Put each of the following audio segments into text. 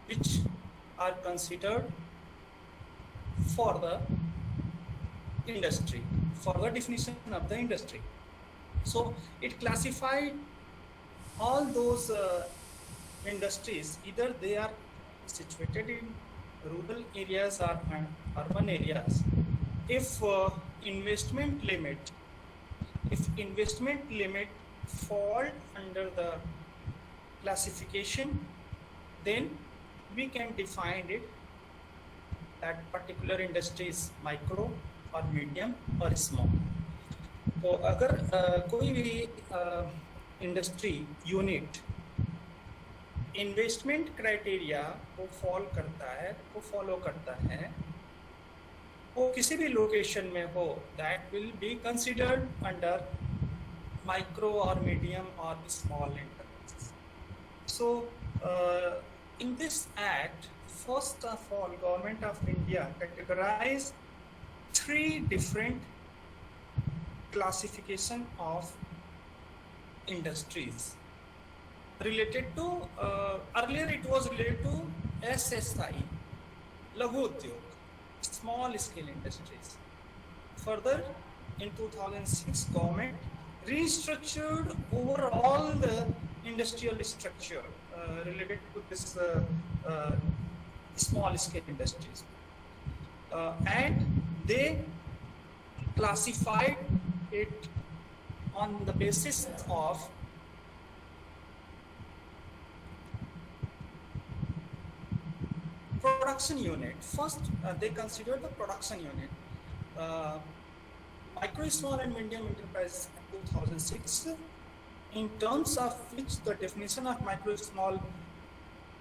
which are considered for the industry, for the definition of the industry. So it classified all those industries, either they are situated in rural areas or urban areas. If investment limit fall under the classification, then we can define it that particular industry is micro or medium or small. तो अगर कोई भी industry unit investment criteria को follow करता है, वो किसी भी लोकेशन में हो, that will be considered under micro और मीडियम और small enterprises. So in this act, first of all, Government of India categorized 3 different classification of industries related to earlier it was related to SSI, Laghu Udyog, small scale industries. Further, in 2006, government restructured overall the industrial structure related to this small scale industries, and they classified it on the basis of production unit. First, they considered the production unit. Micro, small and medium enterprise in 2006, in terms of which the definition of micro, small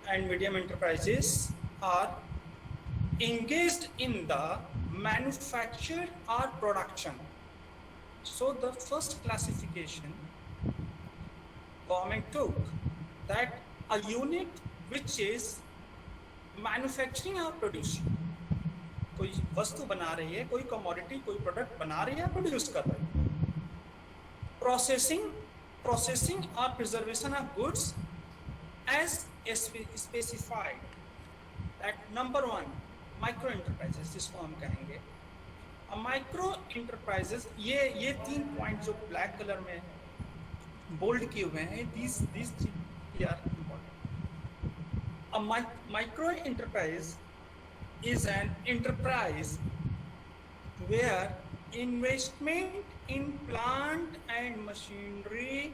and medium enterprises are engaged in the manufacture or production. So the first classification government took, that a unit which is manufacturing और producing, कोई वस्तु बना रही है, कोई commodity, कोई product बना रही है, प्रोड्यूस कर रही है. प्रोसेसिंग और preservation of goods as specified. That number 1 micro enterprises, जिसको हम कहेंगे. माइक्रो एंटरप्राइजेस, ये 3 पॉइंट जो ब्लैक कलर में बोल्ड किए हुए हैं, these are important. A micro enterprise is an enterprise where investment in plant and machinery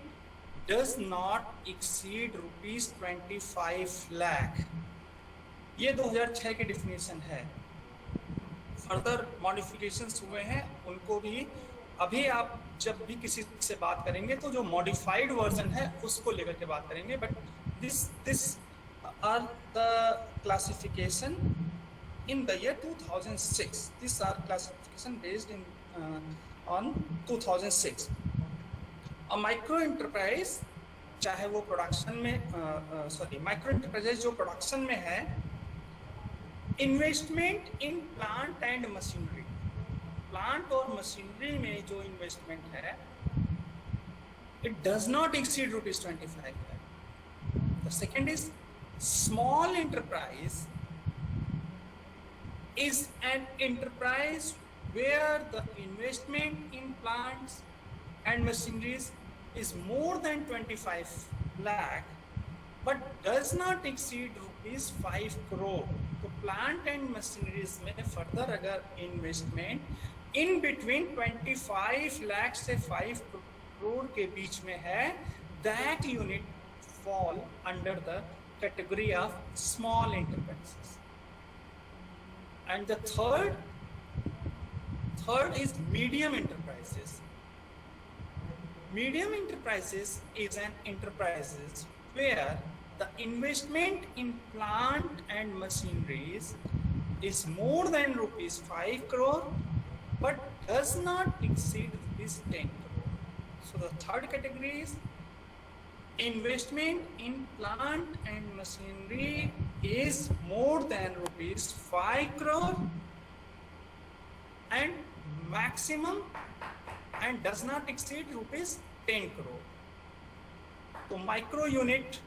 does not exceed ₹25 lakh. ये 2006 की डिफिनेशन है. फर्दर मॉडिफिकेशंस हुए हैं, उनको भी अभी आप जब भी किसी से बात करेंगे तो जो मॉडिफाइड वर्जन है उसको लेकर के बात करेंगे. But this are the classification in the year 2006. These are classification based on 2006. A micro enterprise, चाहे वो प्रोडक्शन में माइक्रो एंटरप्राइजेस जो प्रोडक्शन में है, investment in plant and machinery, plant और मशीनरी में जो इन्वेस्टमेंट है, it does not exceed ₹25 lakh. The second is small enterprise is an enterprise where the investment in plants and machineries is more than 25 lakh but does not exceed ₹5 crore. तो plant and machineries में further अगर investment in between 25 lakh से 5 crore के बीच में है, that unit fall under the category of small enterprises. And the third is medium enterprises. Medium enterprises is an enterprises where the investment in plant and machineries is more than ₹5 crore but does not exceed ₹10 crore. So the third category is investment in plant and machinery is more than ₹5 crore and maximum and does not exceed ₹10 crore. तो micro unit,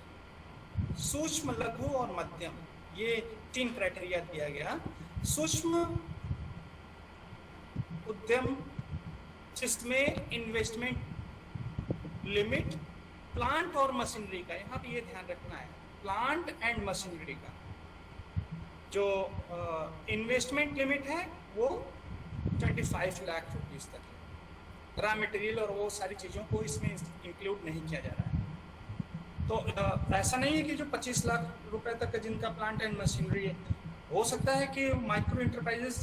सूक्ष्म, लघु और मध्यम, ये 3 criteria दिया गया। सूक्ष्म उद्यम जिसमें इन्वेस्टमेंट लिमिट प्लांट और मशीनरी का, यहाँ पे ये ध्यान रखना है, प्लांट एंड मशीनरी का जो इन्वेस्टमेंट लिमिट है वो 25 लाख रुपीस तक है। रॉ मटेरियल और वो सारी चीज़ों को इसमें इंक्लूड नहीं किया जा रहा है। तो ऐसा नहीं है कि जो 25 लाख रुपए तक का जिनका प्लांट एंड मशीनरी है, हो सकता है कि माइक्रो इंटरप्राइजेस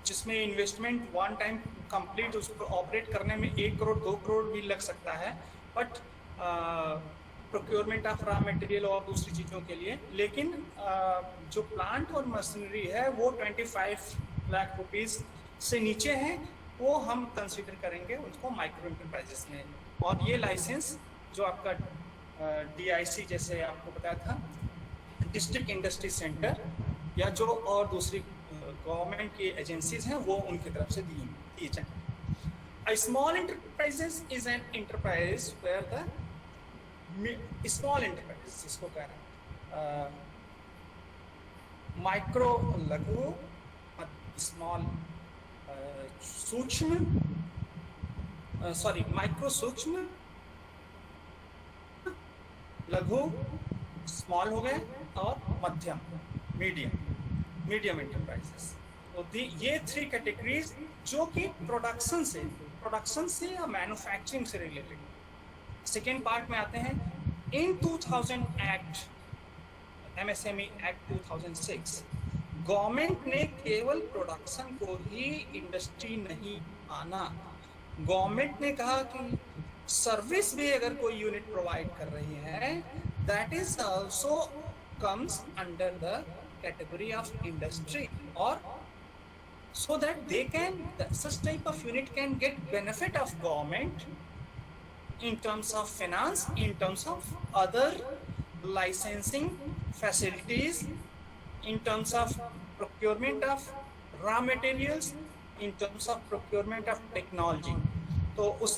जिसमें इन्वेस्टमेंट वन टाइम कंप्लीट उसको ऑपरेट करने में 1 करोड़ 2 करोड़ भी लग सकता है, but procurement of raw material और दूसरी चीज़ों के लिए। लेकिन जो प्लांट और मशीनरी है वो 25 लाख रुपीस से नीचे है, वो हम कंसिडर करेंगे उसको माइक्रो इंटरप्राइजेस में। और ये लाइसेंस जो आपका DIC जैसे आपको बताया था, डिस्ट्रिक्ट इंडस्ट्री सेंटर या जो और दूसरी गवर्नमेंट की एजेंसीज हैं वो उनकी तरफ से दी जाए। A small enterprises is an enterprise where the small enterprises जिसको कह रहे हैं माइक्रो लघु स्मॉल सूक्ष्म माइक्रो सूक्ष्म लघु स्मॉल हो गए और मध्यम मीडियम एंटरप्राइजेस। तो ये 3 कैटेगरीज जो कि प्रोडक्शन से या मैन्युफैक्चरिंग से रिलेटेड। सेकेंड पार्ट में आते हैं। इन 2000 एक्ट MSME एक्ट 2006 गवर्नमेंट ने केवल प्रोडक्शन को ही इंडस्ट्री नहीं आना, गवर्नमेंट ने कहा कि सर्विस भी अगर कोई यूनिट प्रोवाइड कर रही है that is also comes under the category of industry, और so that they can, such type of unit can get benefit of government in terms of finance, in terms of other licensing facilities, in terms of procurement of raw materials, in terms of procurement of technology। तो उस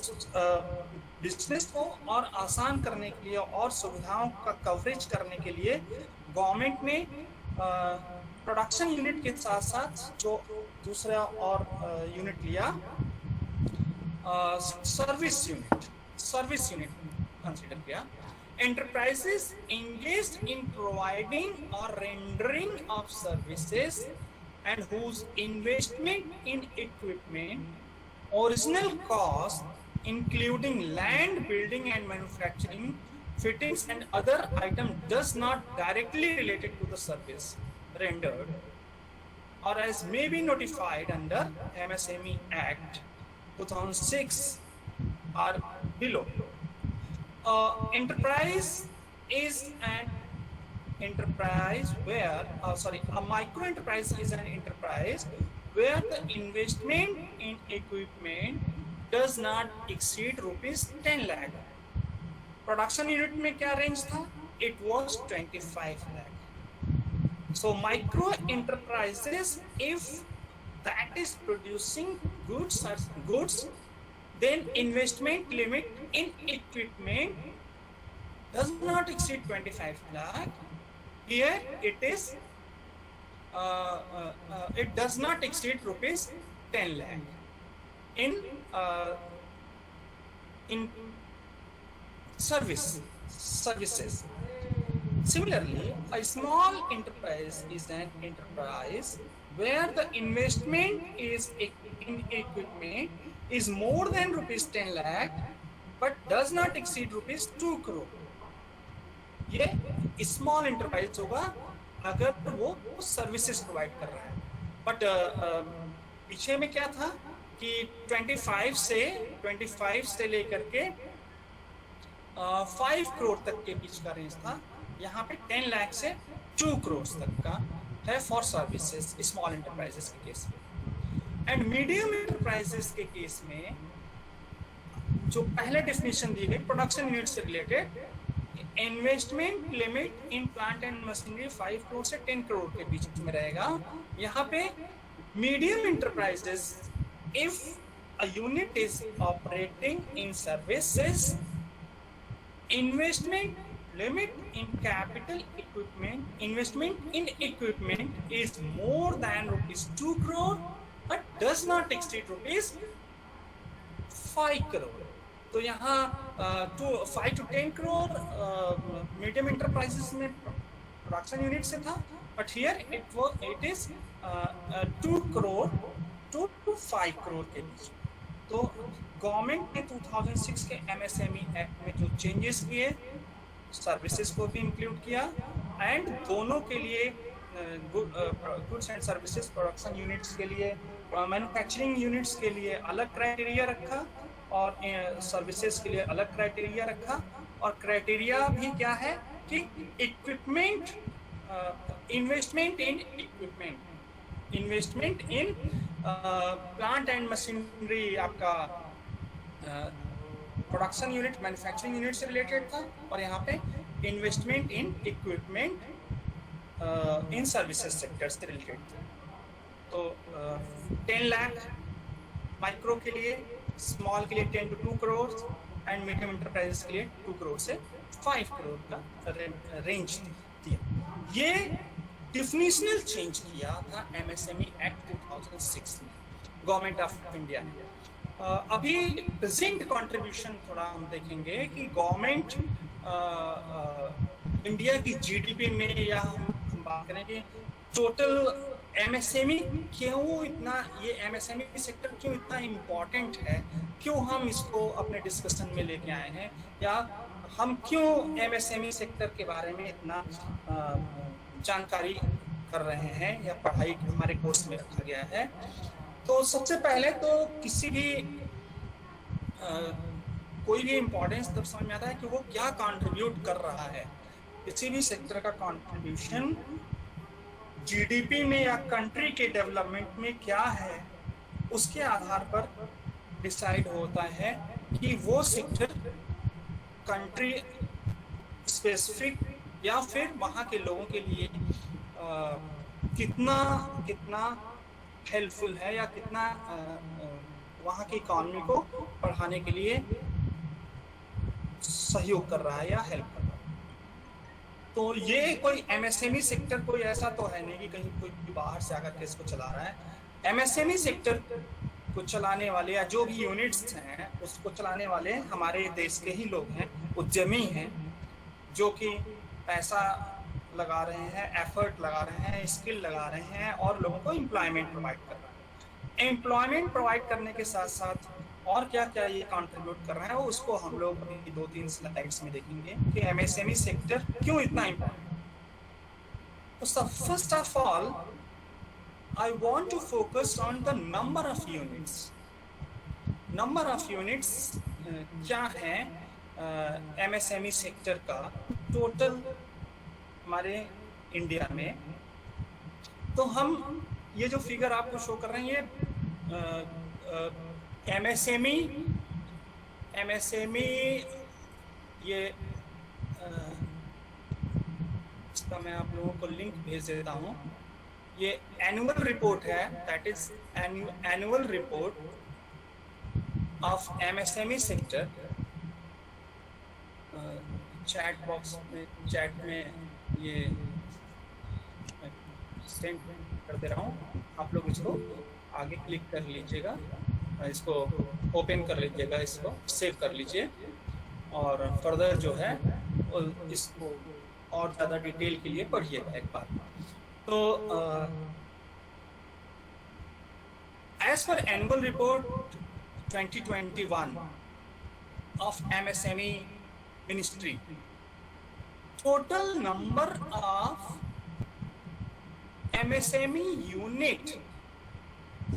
business को और आसान करने के लिए और सुविधाओं का कवरेज करने के लिए गवर्नमेंट ने प्रोडक्शन यूनिट के साथ साथ जो दूसरा और यूनिट लिया सर्विस यूनिट कंसीडर किया। Enterprises engaged in providing or rendering of services and whose investment in equipment, original cost including land, building and manufacturing, fittings and other items does not directly related to the service rendered or as may be notified under MSME Act 2006 or below. Enterprise is an enterprise where, a micro enterprise is an enterprise where the investment in equipment does not exceed rupees 10 lakh. Production unit में क्या range था? It was 25 lakh. So micro enterprises, if that is producing goods, then investment limit in equipment does not exceed 25 lakh. Here it is, it does not exceed rupees 10 lakh in services. Similarly, a small enterprise is an enterprise where the investment is in equipment is more than rupees 10 lakh but does not exceed rupees 2 crore. ये small enterprise होगा अगर वो services provide कर रहा है। But पीछे में क्या था कि 25 से लेकर के 5 करोड़ तक के बीच का रेंज था। यहाँ पे 10 लाख से 2 करोड़ तक का है फॉर सर्विसेज स्मॉल एंटरप्राइजेस के केस में। एंड मीडियम एंटरप्राइजेस के केस में जो पहले डेफिनेशन दी गई प्रोडक्शन यूनिट से related, investment limit in plant and machinery 5 crore से 10 करोड़ के बीच में रहेगा। यहाँ पे medium enterprises, if a unit is operating in services, investment limit in capital equipment, investment in equipment is more than rupees 2 crore but does not exceed rupees 5 crore. तो यहाँ 5 to 10 crore medium enterprises में production unit से था, but here it is 2 crore to 5 crore के बीच। तो government ने 2006 के MSME act में जो चेंजेस किए, सर्विसेज को भी इंक्लूड किया, एंड दोनों के लिए goods and services production units के लिए, मैन्युफैक्चरिंग यूनिट्स के लिए अलग क्राइटेरिया रखा और सर्विसेज के लिए अलग क्राइटेरिया रखा। और क्राइटेरिया भी क्या है कि equipment, investment in equipment, investment in plant and machinery आपका प्रोडक्शन यूनिट, मैन्युफैक्चरिंग यूनिट से रिलेटेड था, और यहाँ पे इन्वेस्टमेंट इन इक्विपमेंट इन सर्विसेज सेक्टर से रिलेटेड था। तो 10 लाख माइक्रो के लिए, स्मॉल के लिए 10 to 2 crore and medium enterprises के लिए 2 करोड़ से 5 करोड़ का रेंज दिया। ये डिफिनिशनल चेंज किया था MSME एक्ट 2006 में गवर्नमेंट ऑफ इंडिया ने। अभी प्रेजेंट कंट्रीब्यूशन थोड़ा हम देखेंगे कि गवर्नमेंट इंडिया की GDP में, या हम बात करें कि टोटल MSME क्यों इतना, ये MSME सेक्टर क्यों इतना इम्पोर्टेंट है, क्यों हम इसको अपने डिस्कशन में लेके आए हैं, या हम क्यों MSME सेक्टर के बारे में इतना जानकारी कर रहे हैं या पढ़ाई हमारे कोर्स में रखा गया है। तो सबसे पहले तो किसी भी कोई भी इम्पोर्टेंस तब समझ में आता है कि वो क्या कंट्रीब्यूट कर रहा है। किसी भी सेक्टर का कंट्रीब्यूशन GDP में या कंट्री के डेवलपमेंट में क्या है, उसके आधार पर डिसाइड होता है कि वो सेक्टर कंट्री स्पेसिफिक या फिर वहाँ के लोगों के लिए कितना हेल्पफुल है, या कितना वहाँ की इकॉनमी को बढ़ाने के लिए सहयोग कर रहा है या हेल्प कर रहा है। तो ये कोई MSME सेक्टर कोई ऐसा तो है नहीं कि कहीं कोई बाहर से आकर के इसको चला रहा है। MSME सेक्टर को चलाने वाले या जो भी यूनिट्स हैं उसको चलाने वाले हमारे देश के ही लोग हैं, उद्यमी हैं, जो कि पैसा लगा रहे हैं, एफर्ट लगा रहे हैं, स्किल लगा रहे हैं और लोगों को एम्प्लॉयमेंट प्रोवाइड कर रहे हैं। एम्प्लॉयमेंट प्रोवाइड करने के साथ साथ और क्या क्या ये कंट्रीब्यूट कर रहा है, उसको हम लोग अभी 2-3 स्लाइड्स में देखेंगे कि MSME सेक्टर क्यों इतना इम्पोर्टेंट। तो first of all I want to focus on the number of units. Number of units क्या है MSME सेक्टर का टोटल हमारे इंडिया में। तो हम ये जो फिगर आपको शो कर रहे हैं, ये MSME ये इसका मैं आप लोगों को लिंक भेज देता हूँ। ये एनुअल रिपोर्ट है, that is annual report of MSME sector. Chat box में, चैट में ये सेंड कर दे रहा हूँ, आप लोग इसको आगे क्लिक कर लीजिएगा, इसको ओपन कर लीजिएगा, इसको सेव कर लीजिए और फर्दर जो है इसको और ज़्यादा डिटेल के लिए पढ़िएगा एक बार। तो एज पर annual report 2021 of MSME ministry, total number of MSME unit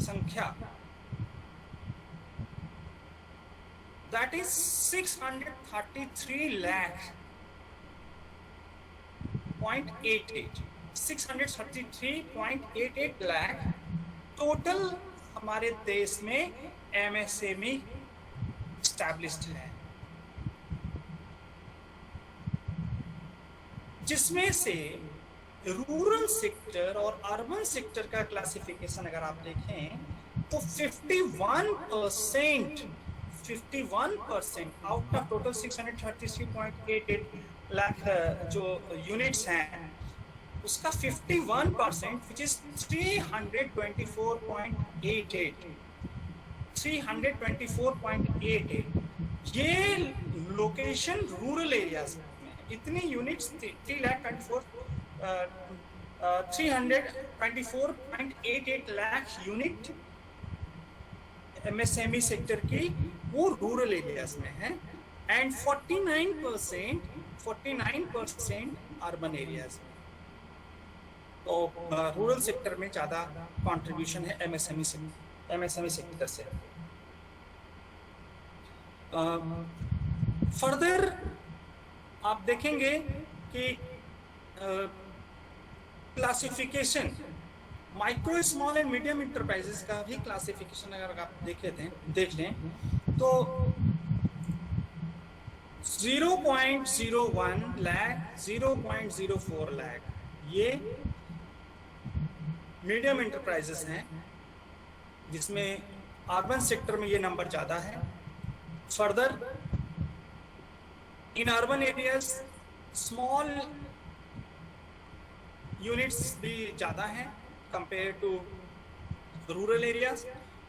संख्या that is 633 lakh 633.88 lakh टोटल हमारे देश में MSME established है, जिसमें से रूरल सेक्टर और अर्बन सेक्टर का क्लासिफिकेशन अगर आप देखें तो 51% आउट ऑफ टोटल 633.88 लाख जो यूनिट्स हैं उसका 51% विच इज 324.88 ये लोकेशन रूरल एरियाज में इतनी units 324.88 lakh unit MSME sector की वो रूरल एरियाज में है एंड 49% अर्बन एरियाज में। तो रूरल सेक्टर में ज़्यादा कंट्रीब्यूशन है MSME सेक्टर से। फर्दर आप देखेंगे कि classification micro small and medium enterprises का भी क्लासिफिकेशन अगर आप देख लें तो 0.01 लाख 0.04 लाख ये मीडियम इंटरप्राइजेस हैं जिसमें अर्बन सेक्टर में ये नंबर ज़्यादा है। Further in urban areas small units भी ज़्यादा हैं compare to rural areas,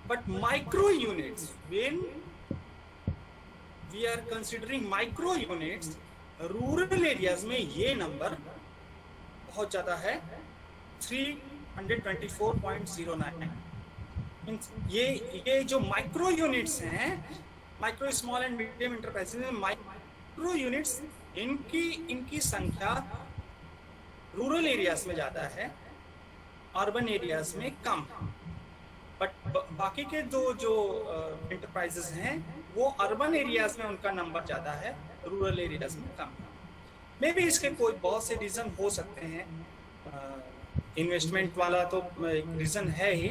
but micro units when we are considering micro units rural areas में ये नंबर बहुत ज़्यादा है 324.09। ये जो माइक्रो यूनिट्स हैं micro small and medium enterprises में माइक्रो यूनिट्स इनकी संख्या रूरल एरियाज में ज़्यादा है अर्बन एरियाज में कम, बट बाकी के जो इंटरप्राइजेस हैं वो अर्बन एरियाज में उनका नंबर ज़्यादा है रूरल एरियाज में कम। मे भी इसके कोई बहुत से रीज़न हो सकते हैं। इन्वेस्टमेंट वाला तो एक रीज़न है ही,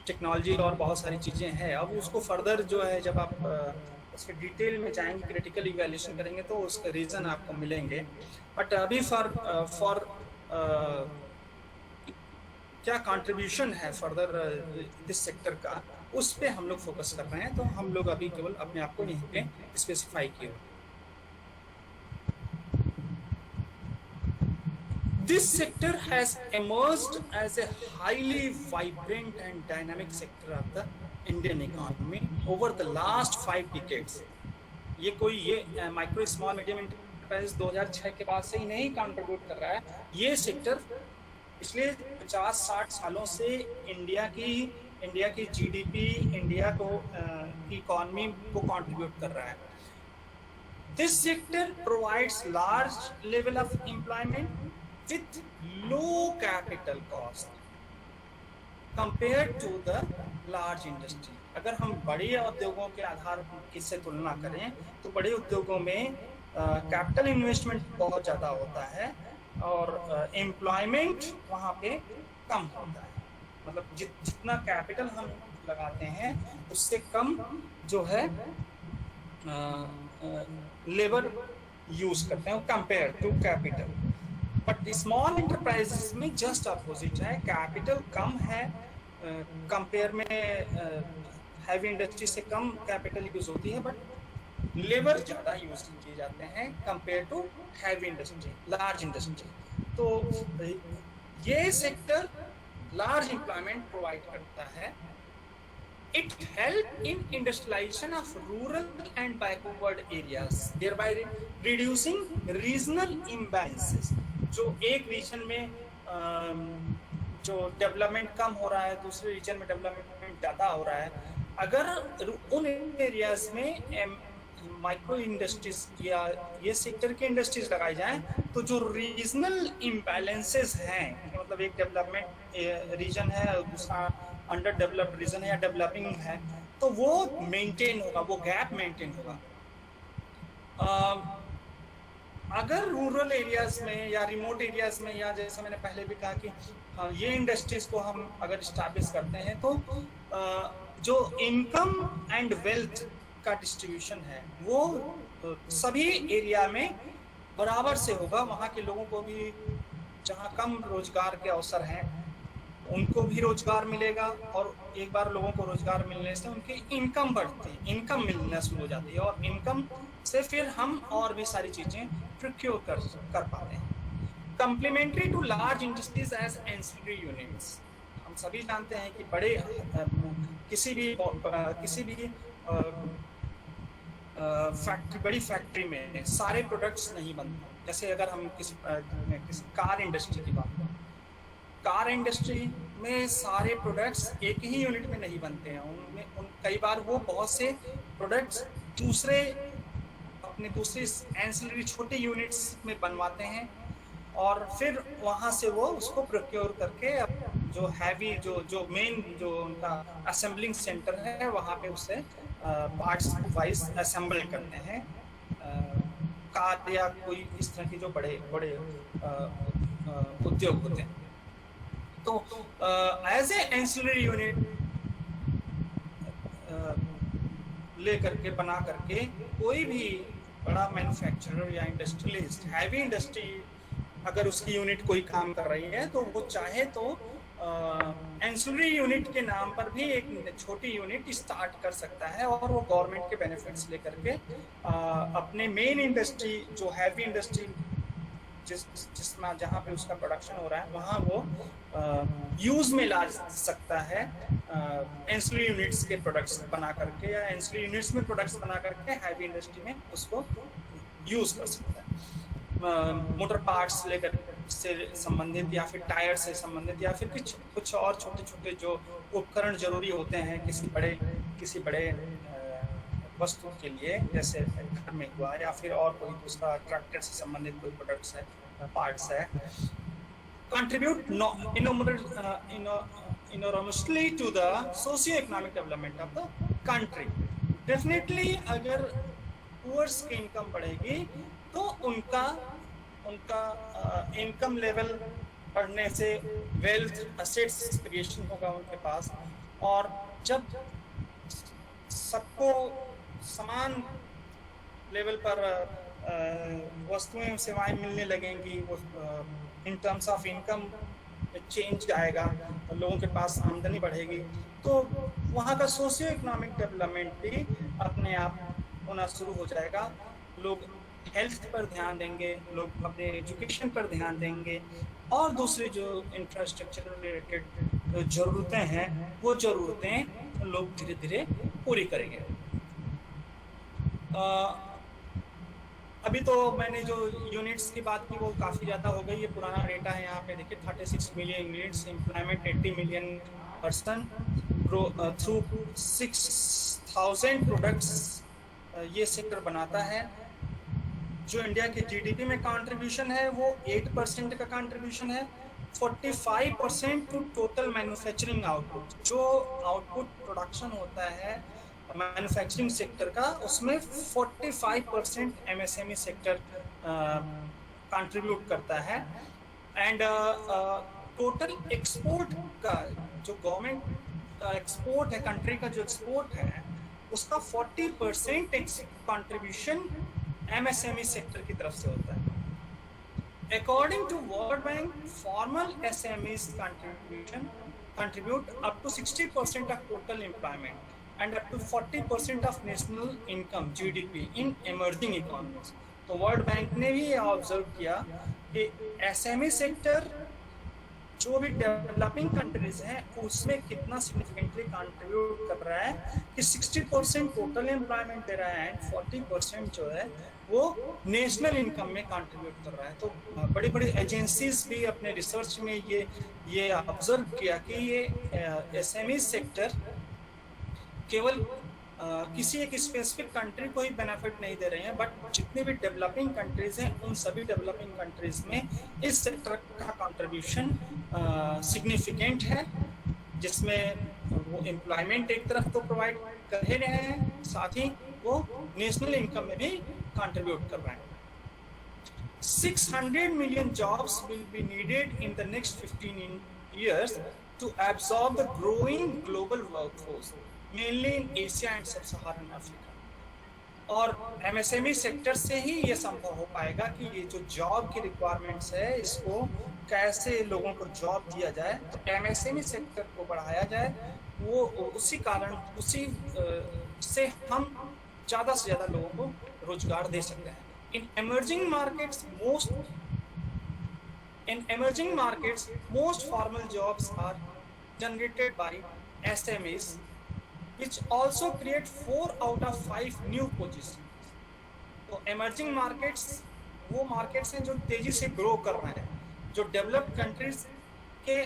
टेक्नोलॉजी और बहुत सारी चीज़ें हैं। अब उसको फर्दर जो है जब आप उसके डिटेल में जाएंगे क्रिटिकल इवैल्यूएशन करेंगे तो उसके रीज़न आपको मिलेंगे। बट अभी फॉर क्या कंट्रीब्यूशन है फर्दर दिस सेक्टर का उस पे हम लोग फोकस कर रहे हैं। तो हम लोग अभी केवल अपने आप को यहीं पे स्पेसिफाई किए। This sector has emerged as a highly vibrant and dynamic sector of the Indian economy over the last 5 decades. ये माइक्रो स्मॉल मीडियम एंटरप्राइज 2006 के बाद से ही नहीं कंट्रीब्यूट कर रहा है। ये सेक्टर पिछले 50-60 सालों से इंडिया की GDP इंडिया को की इकॉनमी को कंट्रीब्यूट कर रहा है। This sector provides large level of employment with low capital cost compared to the large industry. अगर हम बड़े उद्योगों के आधार पर इससे तुलना करें तो बड़े उद्योगों में कैपिटल इन्वेस्टमेंट बहुत ज़्यादा होता है और एम्प्लॉयमेंट वहाँ पे कम होता है। मतलब जितना कैपिटल हम लगाते हैं उससे कम जो है लेबर यूज़ करते हैं compare to capital. But small enterprises में जस्ट अपोजिट है, कैपिटल कम है कंपेयर में हैवी इंडस्ट्री से कम कैपिटल यूज होती है, बट लेबर ज़्यादा यूज किए जाते हैं compare to heavy industry large industry. तो ये सेक्टर लार्ज एम्प्लॉयमेंट प्रोवाइड करता है। It help in industrialization of rural and backward areas, thereby reducing regional imbalances. जो एक रीजन में जो डेवलपमेंट कम हो रहा है दूसरे रीजन में डेवलपमेंट ज़्यादा हो रहा है, अगर उन एरियाज में माइक्रो इंडस्ट्रीज या ये सेक्टर की इंडस्ट्रीज लगाई जाएं तो जो रीजनल इम्बैलेंसेस हैं, मतलब एक डेवलपमेंट रीजन है और दूसरा अंडर डेवलप्ड रीजन है या डेवलपिंग है, तो वो मेंटेन होगा, वो गैप मेंटेन होगा। अगर रूरल एरियाज में या रिमोट एरियाज में या जैसे मैंने पहले भी कहा कि हाँ, ये इंडस्ट्रीज को हम अगर इस्टेब्लिश करते हैं तो जो इनकम एंड वेल्थ का डिस्ट्रीब्यूशन है वो सभी एरिया में बराबर से होगा। वहाँ के लोगों को भी जहाँ कम रोजगार के अवसर हैं उनको भी रोजगार मिलेगा और एक बार लोगों को रोजगार मिलने से उनकी इनकम बढ़ती है, इनकम मिलना शुरू हो जाती है और इनकम से फिर हम और भी सारी चीजें प्रोक्योर कर पाते हैं। Complementary to large industries as ancillary units. हम सभी जानते हैं कि बड़े किसी भी फैक्ट्री, बड़ी फैक्ट्री में सारे प्रोडक्ट्स नहीं बनते। जैसे अगर हम किसी कार इंडस्ट्री की बात करें, कार इंडस्ट्री में सारे प्रोडक्ट्स एक ही यूनिट में नहीं बनते हैं। उनमें कई बार वो बहुत से प्रोडक्ट्स अपने दूसरे एंसिलरी छोटे यूनिट्स में बनवाते हैं और फिर वहाँ से वो उसको प्रोक्योर करके जो हैवी जो मेन जो उनका असेंबलिंग सेंटर है वहाँ पे उसे पार्ट्स वाइज असेंबल करते हैं। कार या कोई इस तरह की जो बड़े बड़े उद्योग होते हैं। तो एज ए एंसिलरी यूनिट ले करके बना करके कोई भी बड़ा मैन्युफैक्चरर या इंडस्ट्रियलिस्ट, हैवी इंडस्ट्री अगर उसकी यूनिट कोई काम कर रही है तो वो चाहे तो एंसिलरी यूनिट के नाम पर भी एक छोटी यूनिट स्टार्ट कर सकता है और वो गवर्नमेंट के बेनिफिट्स लेकर के अपने मेन इंडस्ट्री जो हैवी इंडस्ट्री जिसमें जहाँ पे उसका प्रोडक्शन हो रहा है वहाँ वो यूज में ला सकता है एंसिलरी यूनिट्स के प्रोडक्ट्स बना करके या एंसिलरी यूनिट्स में प्रोडक्ट्स बना करके हैवी इंडस्ट्री में उसको यूज कर सकता है। मोटर पार्ट्स लेकर से संबंधित या फिर टायर से संबंधित या फिर कुछ और छोटे छोटे जो उपकरण जरूरी होते हैं किसी बड़े वस्तु के लिए, जैसे घर में हुआ या फिर और कोई दूसरा ट्रैक्टर से संबंधित कोई प्रोडक्ट्स है, पार्ट्स है, contribute enormously to the socio-economic development of the country. Definitely अगर पुअर्स की इनकम बढ़ेगी तो उनका इनकम लेवल बढ़ने से वेल्थ असेट्स क्रिएशन होगा उनके पास, और जब सबको समान लेवल पर वस्तुएं सेवाएं मिलने लगेंगी, वो in terms of income change आएगा, लोगों के पास आमदनी बढ़ेगी, तो वहाँ का सोशियो इकोनॉमिक डेवलपमेंट भी अपने आप होना शुरू हो जाएगा। लोग हेल्थ पर ध्यान देंगे, लोग अपने एजुकेशन पर ध्यान देंगे और दूसरी जो इंफ्रास्ट्रक्चर रिलेटेड ज़रूरतें हैं वो ज़रूरतें लोग धीरे धीरे पूरी करेंगे। अभी तो मैंने जो यूनिट्स की बात की वो काफ़ी ज़्यादा हो गई, ये पुराना डेटा है। यहाँ पे देखिए 36 million units, employment 80 million person through 6,000 products ये सेक्टर बनाता है। जो इंडिया के जीडीपी में कंट्रीब्यूशन है वो 8% का कंट्रीब्यूशन है। 45% टू टोटल मैन्युफैक्चरिंग आउटपुट, जो आउटपुट प्रोडक्शन होता है मैन्युफैक्चरिंग सेक्टर का, उसमें 45% एमएसएमई सेक्टर कंट्रीब्यूट करता है। एंड टोटल एक्सपोर्ट का जो गवर्नमेंट का एक्सपोर्ट है, कंट्री का जो एक्सपोर्ट है उसका 40% कंट्रीब्यूशन एमएसएमई सेक्टर की तरफ से होता है। According to World Bank, formal SMEs contribute up to 60% of total employment and up to 40% of national income (GDP) in emerging economies. तो वर्ल्ड बैंक ने भी ये ऑब्जर्व किया कि एसएमई सेक्टर जो भी डेवलपिंग कंट्रीज हैं उसमें कितना सिग्निफिकेंटली कंट्रीब्यूट कर रहा है कि 60% टोटल एम्प्लॉयमेंट दे रहा है एंड 40% जो है वो नेशनल इनकम में कंट्रीब्यूट कर रहा है। तो बड़ी बड़ी एजेंसीज भी अपने रिसर्च में ये ऑब्जर्व किया कि ये एसएमई सेक्टर केवल किसी एक स्पेसिफिक कंट्री को ही बेनिफिट नहीं दे रहे हैं, बट जितनी भी डेवलपिंग कंट्रीज हैं उन सभी डेवलपिंग कंट्रीज में इस सेक्टर का कंट्रीब्यूशन सिग्निफिकेंट है, जिसमें वो एम्प्लॉयमेंट एक तरफ तो प्रोवाइड कर ही रहे हैं, साथ ही वो नेशनल इनकम में भी कंट्रीब्यूट कर रहे हैं। 600 million jobs will be needed in the next 15 years to absorb the growing global workforce, mainly in Asia and Sub-Saharan Africa. और एमएसएमई सेक्टर से ही ये संभव हो पाएगा कि ये जो जॉब की रिक्वायरमेंट्स है इसको कैसे लोगों को जॉब दिया जाए, तो एमएसएमई सेक्टर को बढ़ाया जाए। वो उसी कारण से हम ज़्यादा से ज़्यादा लोगों को रोजगार दे सकते हैं। इन emerging markets, most formal jobs are generated by SMEs, which also create 4 out of 5 new positions. तो emerging markets वो markets हैं जो तेजी से grow कर रहे हैं, जो developed countries के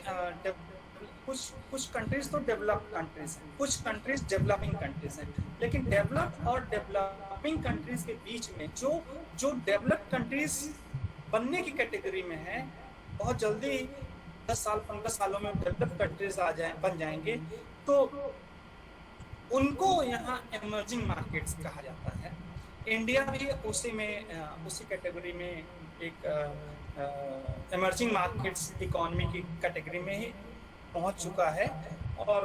कुछ कंट्रीज तो डेवलप्ड कंट्रीज हैं, कुछ कंट्रीज डेवलपिंग कंट्रीज हैं, लेकिन डेवलप्ड और डेवलपिंग कंट्रीज के बीच में जो डेवलप्ड कंट्रीज बनने की कैटेगरी में है, बहुत जल्दी 10 साल 15 सालों में डेवलप्ड कंट्रीज बन जाएंगे, तो उनको यहाँ एमर्जिंग मार्केट्स कहा जाता है। इंडिया भी उसी कैटेगरी में एक एमर्जिंग मार्केट्स इकोनॉमी की कैटेगरी में ही पहुंच चुका है, और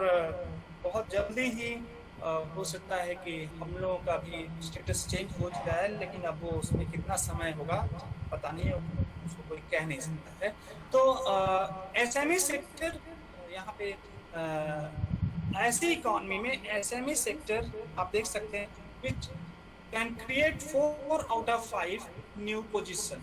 बहुत जल्दी ही हो सकता है कि हम लोगों का भी स्टेटस चेंज हो जाए, लेकिन अब वो उसमें कितना समय होगा पता नहीं, उसको कोई कह नहीं सकता है। तो एसएमई सेक्टर यहाँ पे ऐसी इकोनॉमी में एसएमई सेक्टर आप देख सकते हैं which can create 4 out of 5 new position.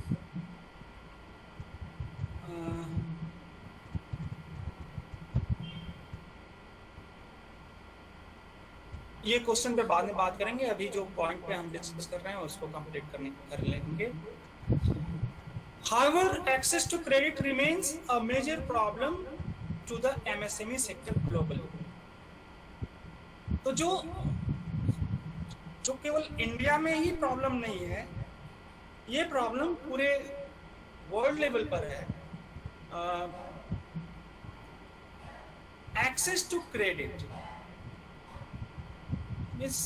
ये क्वेश्चन पे बाद में बात करेंगे, अभी जो पॉइंट पे हम डिस्कस कर रहे हैं उसको कंप्लीट कर लेंगे। However, access to credit remains a major problem to the MSME sector globally. तो जो केवल इंडिया में ही प्रॉब्लम नहीं है, ये प्रॉब्लम पूरे वर्ल्ड लेवल पर है। एक्सेस टू क्रेडिट इस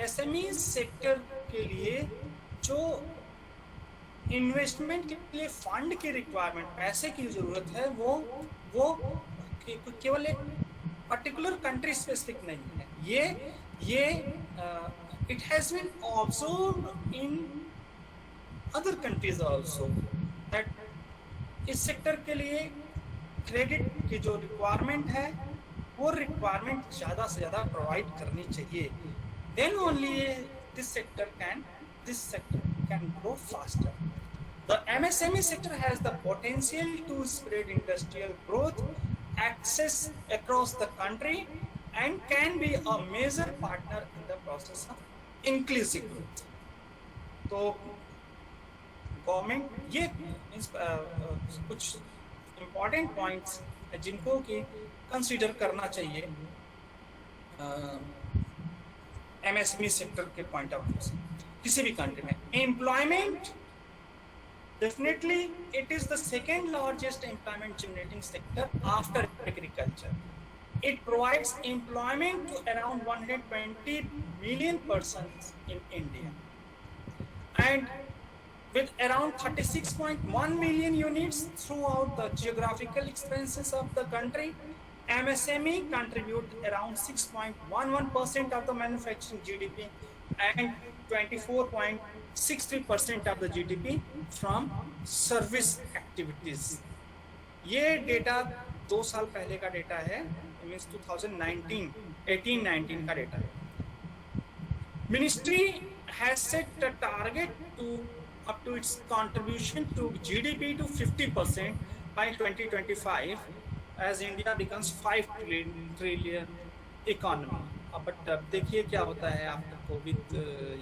एसएमई सेक्टर के लिए जो इन्वेस्टमेंट के लिए फंड की रिक्वायरमेंट, पैसे की जरूरत है, वो केवल एक पर्टिकुलर कंट्री स्पेसिफिक नहीं है। ये it has been observed in other countries also that इस सेक्टर के लिए क्रेडिट की जो रिक्वायरमेंट है वो रिक्वायरमेंट ज़्यादा से ज़्यादा प्रोवाइड करनी चाहिए। Then only this sector can grow faster. The MSME sector has the potential to spread industrial growth, access across the country, and can be a major partner in the process of inclusive growth. तो government ये कुछ important points जिनको कि consider करना चाहिए MSME sector के point of view से किसी भी कंट्री में। Employment, definitely it is the second largest employment generating sector after agriculture. It provides employment to around 120 million persons in India, and with around 36.1 million units throughout the geographical expanses of the country, MSME contribute around 6.11% of the manufacturing GDP and 24.63% of the GDP from service activities. ये data 2 साल पहले का data है, means 2018-19 का data है। Ministry has set a target to up to its contribution to GDP to 50% by 2025 as India becomes 5 trillion economy. But अब देखिए क्या होता है आफ्टर कोविड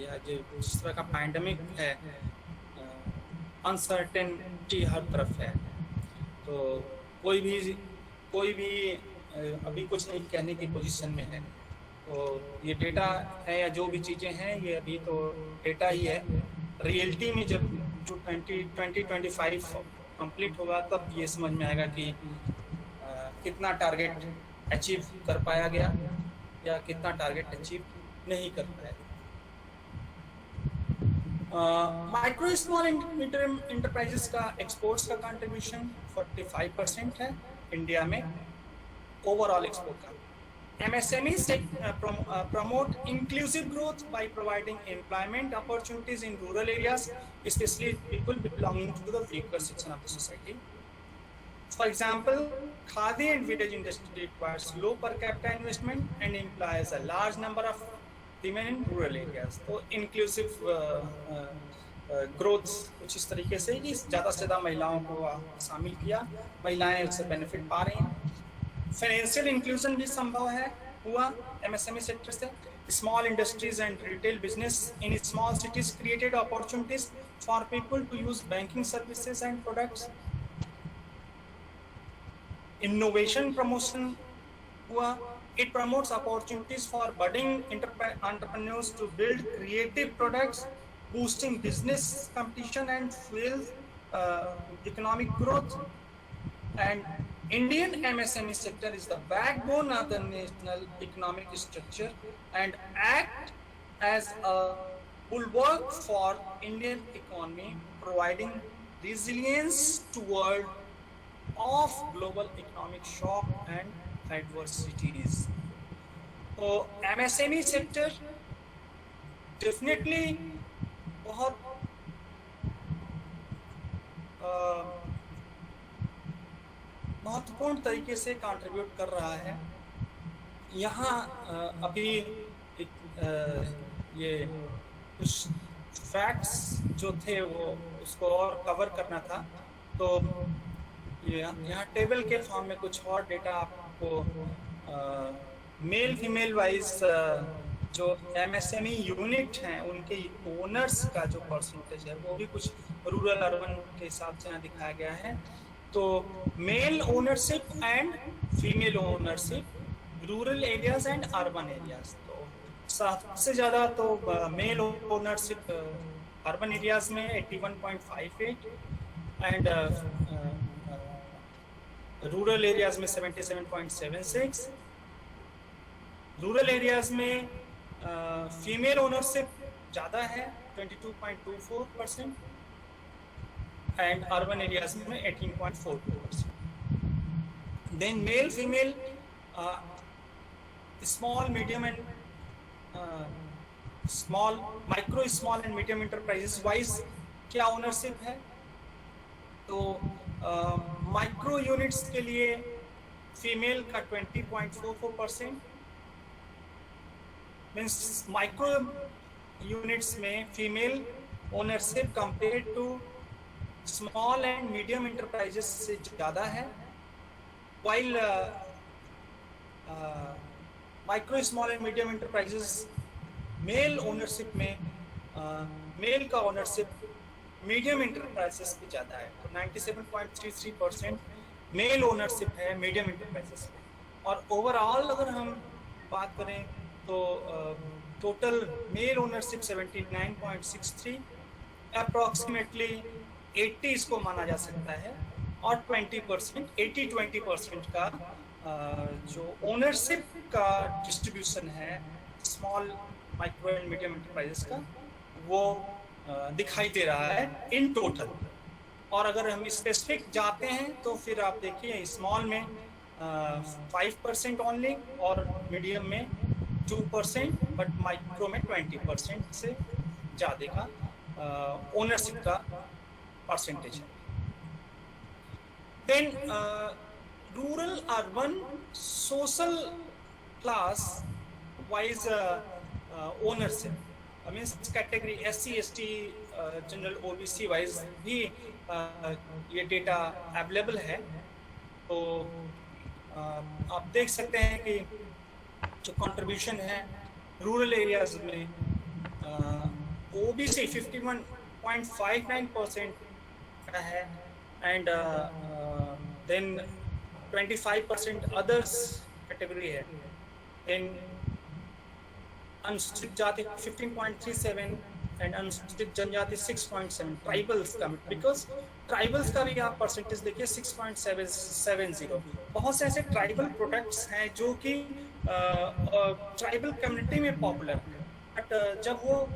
या जो जिस तरह का पैंडमिक है, अनसर्टेनिटी हर तरफ है, तो कोई भी अभी कुछ नहीं कहने की पोजीशन में है। तो ये डेटा है या जो भी चीज़ें हैं ये अभी तो डेटा ही है। रियलिटी में जब जो 2025 कंप्लीट होगा तब ये समझ में आएगा कि कितना टारगेट अचीव कर पाया गया या कितना टारगेट अचीव नहीं कर पाया। माइक्रो स्मॉल मीडियम इंटरप्राइजेस का एक्सपोर्ट्स का कंट्रीब्यूशन 45% है इंडिया में ओवरऑल एक्सपोर्ट का। MSME promote inclusive growth by providing employment opportunities in rural areas, especially people belonging to the weaker section of the society. For example, khadi and village industry requires low per capita investment and employs a large number of demand in rural areas. तो inclusive growth कुछ इस तरीके से कि ज़्यादा से ज़्यादा महिलाओं को शामिल किया, महिलाएं उससे बेनिफिट पा रही हैं। फाइनेंशियल इंक्लूजन भी संभव है हुआ एमएसएमई सेक्टर से। Small industries and retail business in small cities created opportunities for people to use banking services and products. Innovation promotion हुआ, it promotes opportunities for budding entrepreneurs to build creative products, boosting business competition and fuels economic growth. And Indian MSME sector is the backbone of the national economic structure and act as a bulwark for Indian economy, providing resilience toward of global economic shock and adversities. तो MSME sector definitely बहुत महत्वपूर्ण तरीके से contribute कर रहा है। यहाँ अभी ये कुछ फैक्ट्स जो थे वो उसको और कवर करना था, तो यहाँ टेबल के फॉर्म में कुछ और डेटा आपको मेल फीमेल वाइज जो एमएसएमई यूनिट हैं उनके ओनर्स का जो परसेंटेज है वो भी कुछ रूरल अर्बन के हिसाब से यहाँ दिखाया गया है। तो male ownership and female ownership rural areas and urban areas, तो सबसे ज़्यादा तो मेल ओनरशिप अर्बन एरियाज में 81.58 एंड रूरल एरियाज में 77.76। रूरल एरियाज में फीमेल ओनरशिप ज़्यादा है 22.24% एंड अर्बन एरियाज में 18.42%। Then male female small medium and small micro small and medium enterprises wise क्या ओनरशिप है, तो माइक्रो यूनिट्स के लिए फीमेल का 20.44%, मीन्स माइक्रो यूनिट्स में female ownership compare to small and medium enterprises से ज़्यादा है, while micro small and medium enterprises male ownership में मेल का ओनरशिप मीडियम इंटरप्राइजेस की ज़्यादा है। तो 97.33% मेल ओनरशिप है मीडियम इंटरप्राइजेस में। और ओवरऑल अगर हम बात करें तो टोटल मेल ओनरशिप 79.63, अप्रॉक्सीमेटली 80 इसको माना जा सकता है, और 20% 80-20% का जो ओनरशिप का डिस्ट्रीब्यूशन है small micro and medium enterprises का वो दिखाई दे रहा है इन टोटल। और अगर हम स्पेसिफिक जाते हैं तो फिर आप देखिए स्मॉल में 5% ओनली और मीडियम में 2%, बट माइक्रो में 20% से ज़्यादा का ओनरशिप का परसेंटेज है। Then rural urban social class wise ownership means category SC ST general OBC wise भी ये डेटा अवेलेबल है। तो आप देख सकते हैं कि जो कंट्रीब्यूशन है रूरल एरियाज में OBC 51.59% का है एंड देन 25% अदर्स कैटेगरी है। इन अनुसूचित जाति 15.37 एंड अनुसूचित जनजाति 6.7, ट्राइबल्स का, बिकॉज ट्राइबल्स का भी आप परसेंटेज देखिए 6.770। बहुत से ऐसे ट्राइबल प्रोडक्ट्स हैं जो कि ट्राइबल कम्युनिटी में पॉपुलर है, बट जब वो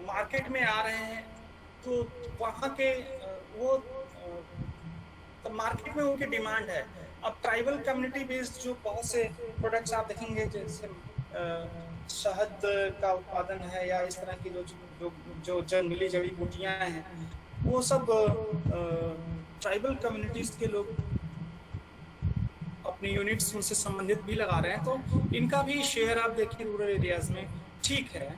मार्केट में आ रहे हैं तो वहाँ के वो तो मार्केट में उनकी डिमांड है। अब ट्राइबल कम्युनिटी बेस्ड जो बहुत से प्रोडक्ट्स आप देखेंगे जैसे शहद का उत्पादन है या इस तरह की जो जंगली जड़ी बूटियां हैं, वो सब ट्राइबल कम्युनिटीज के लोग अपनी यूनिट्स उनसे संबंधित भी लगा रहे हैं। तो इनका भी शेयर आप देखिए रूरल एरियाज में ठीक है,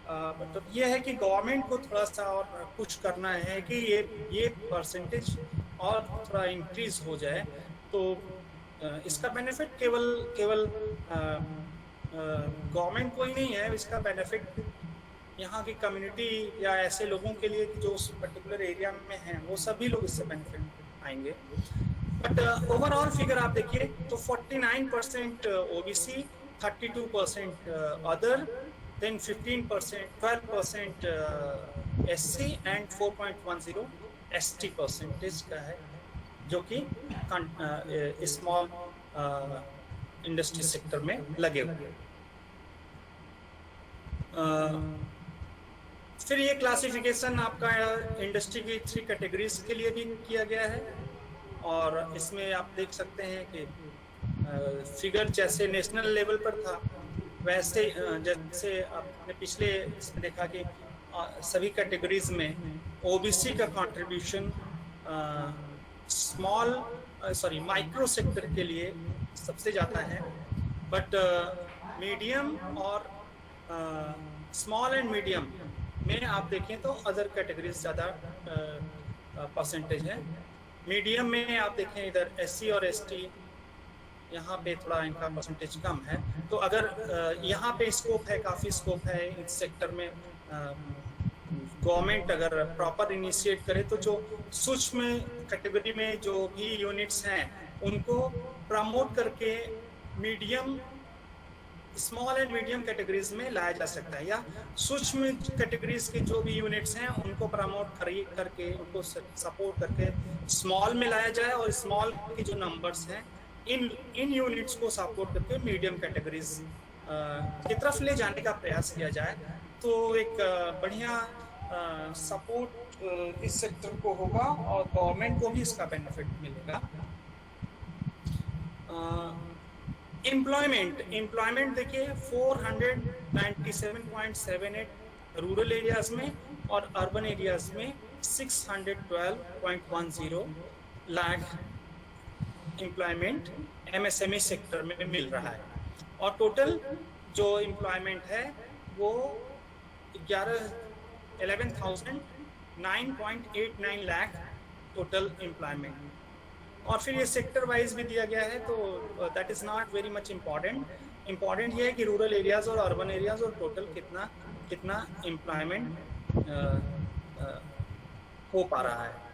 मतलब ये है कि गवर्नमेंट को थोड़ा सा और कुछ करना है कि ये परसेंटेज और थोड़ा इंक्रीज हो जाए, तो इसका बेनिफिट केवल केवल गवर्नमेंट को ही नहीं है, इसका बेनिफिट यहाँ की कम्युनिटी या ऐसे लोगों के लिए जो उस पर्टिकुलर एरिया में हैं, वो सभी लोग इससे बेनिफिट पाएंगे। बट ओवरऑल फिगर आप देखिए तो 49% OBC, 32% other, then 15%, 12% SC and 4.10 ST percentage का है, जो कि स्मॉल इंडस्ट्री सेक्टर में लगे हुए। फिर ये क्लासिफिकेशन आपका इंडस्ट्री की 3 कैटेगरीज के लिए भी किया गया है, और इसमें आप देख सकते हैं कि फिगर जैसे नेशनल लेवल पर था, वैसे जैसे आपने पिछले इसमें देखा कि सभी कैटेगरीज में ओबीसी का कंट्रीब्यूशन माइक्रो सेक्टर के लिए सबसे ज़्यादा है, बट मीडियम और स्मॉल एंड मीडियम में आप देखें तो अदर कैटेगरीज ज़्यादा परसेंटेज है। मीडियम में आप देखें इधर SC और ST, यहाँ पे थोड़ा इनका परसेंटेज कम है। तो अगर यहाँ पे स्कोप है, काफ़ी स्कोप है इस सेक्टर में, गवर्नमेंट अगर प्रॉपर इनिशिएट करे तो जो सूक्ष्म कैटेगरी में जो भी यूनिट्स हैं उनको प्रमोट करके medium, small and medium categories में लाया जा सकता है, या सूक्ष्म कैटेगरीज के जो भी यूनिट्स हैं उनको प्रमोट करके उनको सपोर्ट करके स्मॉल में लाया जाए, और स्मॉल के जो नंबर्स हैं इन यूनिट्स को सपोर्ट करके मीडियम कैटेगरीज की तरफ ले जाने का प्रयास किया जाए, तो एक बढ़िया सपोर्ट इस सेक्टर को होगा और गवर्नमेंट को भी इसका बेनिफिट मिलेगा। एम्प्लॉयमेंट देखिए 497.78 रूरल एरियाज में और अर्बन एरियाज में 612.10 लाख एम्प्लॉयमेंट MSME सेक्टर में मिल रहा है, और टोटल जो एम्प्लॉयमेंट है वो 11,989 लाख टोटल एम्प्लॉयमेंट। और फिर ये सेक्टर वाइज भी दिया गया है, तो that is not very much important ये है कि रूरल एरियाज और अर्बन एरियाज और टोटल कितना एम्प्लॉयमेंट हो पा रहा है।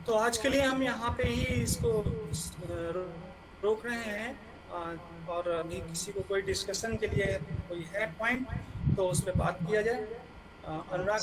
तो आज के लिए हम यहाँ पे ही इसको रोक रहे हैं, और अभी किसी को कोई डिस्कशन के लिए कोई है पॉइंट तो उस पर बात किया जाए। अनुराग।